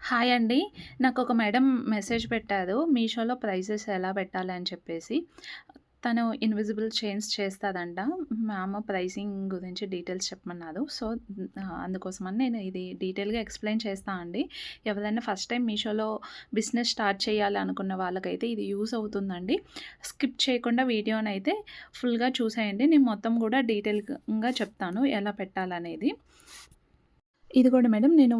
Hi అండి. నాకొక madam message పెట్టారు. మీషోలో ప్రైజెస్ ఎలా పెట్టాలి అని చెప్పేసి. తను ఇన్విజిబుల్ చైన్స్ చేస్తదంట. మ్యామ్ ప్రైసింగ్ గురించి డీటెయిల్స్ చెప్పమన్నారు. సో, అందుకోసమని నేను ఇది డీటెయిల్‌గా ఎక్స్‌ప్లెయిన్ చేస్తా అండి. ఎవరైనా ఫస్ట్ టైం మీషోలో బిజినెస్ స్టార్ట్ చేయాలి అనుకున్న వాళ్ళకైతే ఇది యూజ్ అవుతుందండి. స్కిప్ చేయకుండా వీడియోనైతే ఫుల్‌గా చూసేయండి. నేను మొత్తం కూడా డీటెయిల్‌గా చెప్తాను ఎలా పెట్టాలనేది. ఇది కూడా మేడం నేను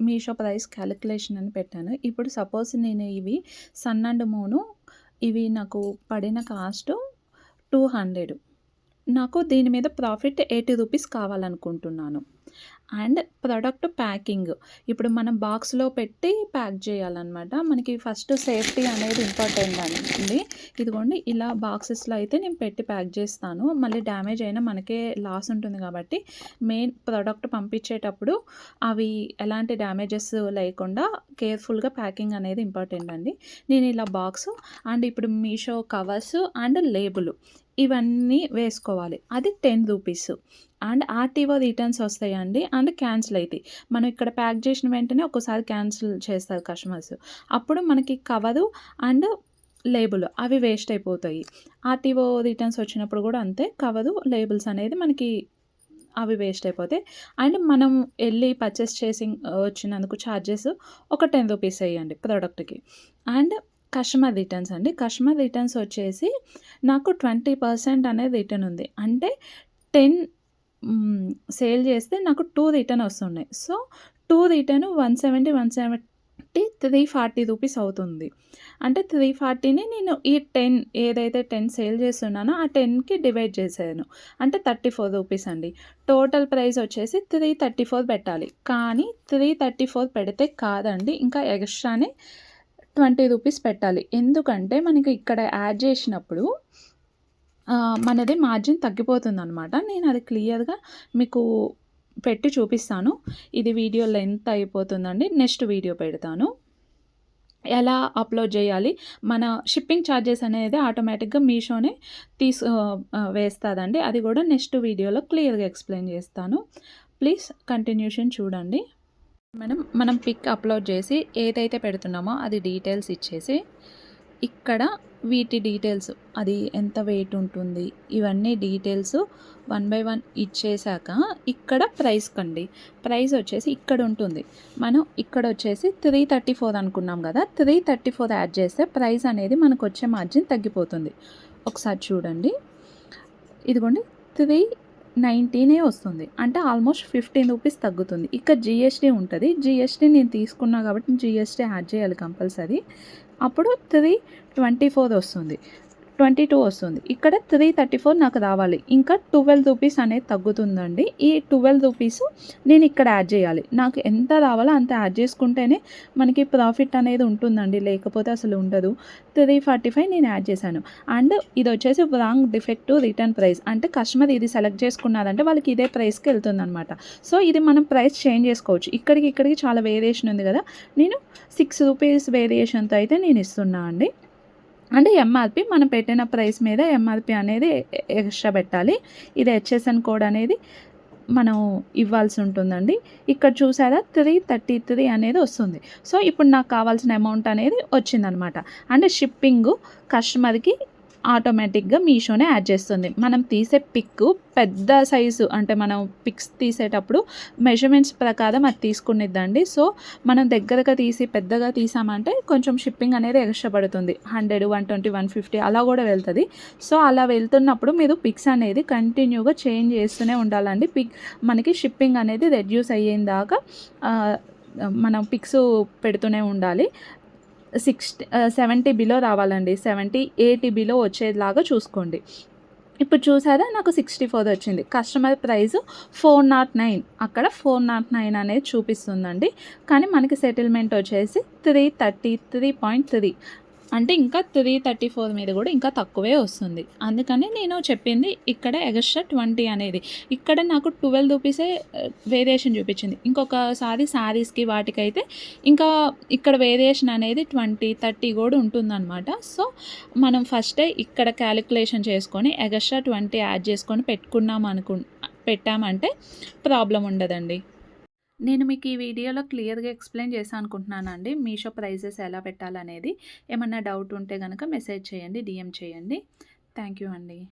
మీషో ప్రైస్ క్యాలిక్యులేషన్ అని పెట్టాను. ఇప్పుడు సపోజ్ నేను ఇవి సన్ అండ్ మూను ఇవి నాకు పడిన కాస్ట్ 200. నాకు దీని మీద ప్రాఫిట్ 80 రూపీస్ కావాలనుకుంటున్నాను. అండ్ ప్రొడక్ట్ ప్యాకింగ్ ఇప్పుడు మనం బాక్స్‌లో పెట్టి ప్యాక్ చేయాలనమాట. మనకి ఫస్ట్ సేఫ్టీ అనేది ఇంపార్టెంట్ అండి. ఇదిగోండి ఇలా బాక్సెస్‌లో అయితే నేను పెట్టి ప్యాక్ చేస్తాను. మళ్ళీ డ్యామేజ్ అయినా మనకే లాస్ ఉంటుంది కాబట్టి మెయిన్ ప్రొడక్ట్ పంపించేటప్పుడు అవి ఎలాంటి డ్యామేజెస్ లేకుండా కేర్‌ఫుల్‌గా ప్యాకింగ్ అనేది ఇంపార్టెంట్ అండి. నేను ఇలా బాక్సు అండ్ ఇప్పుడు మీషో కవర్స్ అండ్ లేబుల్ ఇవన్నీ వేసుకోవాలి. అది 10 రూపీస్. అండ్ ఆర్‌టీఓ రిటర్న్స్ వస్తాయండి. అండ్ క్యాన్సిల్ అయితాయి. మనం ఇక్కడ ప్యాక్ చేసిన వెంటనే ఒక్కోసారి క్యాన్సిల్ చేస్తారు కస్టమర్స్. అప్పుడు మనకి కవరు అండ్ లేబుల్ అవి వేస్ట్ అయిపోతాయి. ఆర్‌టీఓ రిటర్న్స్ వచ్చినప్పుడు కూడా అంతే. కవరు, లేబుల్స్ అనేది మనకి అవి వేస్ట్ అయిపోతాయి. అండ్ మనం ఎళ్లి పర్చేస్ చేసి వచ్చినందుకు చార్జెస్ ఒక 10 రూపీస్ ఎయ్యండి ప్రొడక్ట్‌కి. అండ్ కస్టమర్ రిటర్న్స్ అండి. కస్టమర్ రిటర్న్స్ వచ్చేసి నాకు 20% అనేది రిటర్న్ ఉంది. అంటే 10 సేల్ చేస్తే నాకు 2 రిటర్న్ వస్తున్నాయి. సో, 2 రిటర్న్ 170 340 రూపీస్ అవుతుంది. అంటే 340ని నేను ఈ 10 ఏదైతే 10 సేల్ చేస్తున్నానో ఆ 10కి డివైడ్ చేశాను. అంటే 34 రూపీస్ అండి. టోటల్ ప్రైస్ వచ్చేసి 334 పెట్టాలి. కానీ 334 పెడితే కాదండి. ఇంకా ఎక్స్ట్రానే 20 రూపీస్ పెట్టాలి. ఎందుకంటే మనకి ఇక్కడ యాడ్ చేసినప్పుడు మనది మార్జిన్ తగ్గిపోతుందనమాట. నేను అది క్లియర్‌గా మీకు పెట్టి చూపిస్తాను. ఇది వీడియో లెంత్ అయిపోతుందండి. నెక్స్ట్ వీడియో పెడతాను. ఎలా అప్‌లోడ్ చేయాలి? మన షిప్పింగ్ ఛార్జెస్ అనేది ఆటోమేటిక్‌గా మీషోనే వేస్తదండి. అది కూడా నెక్స్ట్ వీడియోలో క్లియర్‌గా ఎక్స్‌ప్లెయిన్ చేస్తాను. ప్లీజ్ కంటిన్యూషన్ చూడండి. మనం పిక్ అప్‌లోడ్ చేసి ఏదైతే పెడుతున్నామో అది డీటెయిల్స్ ఇచ్చేసి ఇక్కడ వీటి డీటెయిల్స్ అది ఎంత వెయిట్ ఉంటుంది ఇవన్నీ డీటెయిల్స్ 1 బై 1 ఇచ్చేసాక ఇక్కడ ప్రైస్ కండి. ప్రైస్ వచ్చేసి ఇక్కడ ఉంటుంది. మనం ఇక్కడ వచ్చేసి 334 అనుకున్నాం కదా! 334 యాడ్ చేస్తే ప్రైస్ అనేది మనకు వచ్చే మార్జిన్ తగ్గిపోతుంది. ఒకసారి చూడండి. ఇదిగోండి 390 వస్తుంది. అంటే ఆల్మోస్ట్ 15 రూపీస్ తగ్గుతుంది. ఇక్కడ జీఎస్టీ ఉంటుంది. జీఎస్టీ నేను తీసుకున్నా కాబట్టి జీఎస్టీ యాడ్ చేయాలి కంపల్సరీ. అప్పుడు 324 వస్తుంది. 22 వస్తుంది. ఇక్కడ 334 నాకు రావాలి. ఇంకా 12 రూపీస్ అనేది తగ్గుతుందండి. ఈ 12 రూపీస్ నేను ఇక్కడ యాడ్ చేయాలి. నాకు ఎంత రావాలో అంత యాడ్ చేసుకుంటేనే మనకి ప్రాఫిట్ అనేది ఉంటుందండి. లేకపోతే అసలు ఉండదు. 345 నేను యాడ్ చేశాను. అండ్ ఇది వచ్చేసి రాంగ్ డిఫెక్టివ్ రిటర్న్ ప్రైస్. అంటే కస్టమర్ ఇది సెలెక్ట్ చేసుకున్నారంటే వాళ్ళకి ఇదే ప్రైస్‌కి వెళ్తుందనమాట. సో, ఇది మనం ప్రైస్ చేంజ్ చేసుకోవచ్చు. ఇక్కడికి చాలా వేరియేషన్ ఉంది కదా! నేను 6 రూపీస్ వేరియేషన్‌తో అయితే నేను ఇస్తున్నా అండి. అంటే ఎంఆర్‌పి మనం పెట్టిన ప్రైస్ మీద ఎంఆర్‌పి అనేది ఎక్స్ట్రా పెట్టాలి. ఇది హెచ్ఎస్ఎన్ కోడ్ అనేది మనం ఇవ్వాల్సి ఉంటుందండి. ఇక్కడ చూసారా 333 అనేది వస్తుంది. సో, ఇప్పుడు నాకు కావాల్సిన అమౌంట్ అనేది వచ్చిందనమాట. అంటే షిప్పింగు కస్టమర్‌కి ఆటోమేటిక్‌గా మీషోనే యాడ్ చేస్తుంది. మనం తీసే పిక్ పెద్ద సైజు అంటే మనం పిక్స్ తీసేటప్పుడు మెజర్‌మెంట్స్ ప్రకారం అది తీసుకునిద్దండి. సో, మనం దగ్గరగా తీసి పెద్దగా తీసామంటే కొంచెం షిప్పింగ్ అనేది ఎక్స్ట్రా పడుతుంది. 100, 120, 150 అలా కూడా వెళ్తది. సో, అలా వెళ్తున్నప్పుడు మీరు పిక్స్ అనేది కంటిన్యూగా చేంజ్ చేస్తూనే ఉండాలండి. మనకి షిప్పింగ్ అనేది రెడ్యూస్ అయ్యేదాకా మనం పిక్స్ పెడుతూనే ఉండాలి. 70 బిలో రావాలండి. 70, 80 బిలో వచ్చేలాగా చూసుకోండి. ఇప్పుడు చూసారా నాకు 64 వచ్చింది. కస్టమర్ ప్రైస్ 409 అక్కడ 409 అనేది చూపిస్తుందండి. కానీ మనకి సెటిల్మెంట్ వచ్చేసి 333.3 అంటే ఇంకా 334 మీద కూడా ఇంకా తక్కువే వస్తుంది. అందుకని నేను చెప్పింది ఇక్కడ ఎక్స్ట్రా 20 అనేది. ఇక్కడ నాకు 12 రూపీసే వేరియేషన్ చూపించింది. ఇంకొకసారి శారీస్‌కి వాటికైతే ఇంకా ఇక్కడ వేరియేషన్ అనేది 20, 30 కూడా ఉంటుందన్నమాట. సో, మనం ఫస్టే ఇక్కడ క్యాలిక్యులేషన్ చేసుకొని ఎక్స్ట్రా 20 యాడ్ చేసుకొని పెట్టామంటే ప్రాబ్లమ్ ఉండదండి. నేను మీకు ఈ వీడియోలో క్లియర్‌గా ఎక్స్‌ప్లెయిన్ చేశా అనుకుంటున్నానండి. మీషో ప్రైజెస్ ఎలా పెట్టాలనేది. ఏమన్నా డౌట్ ఉంటే గనక మెసేజ్ చేయండి. డీఎం చేయండి. థ్యాంక్ యూ అండి.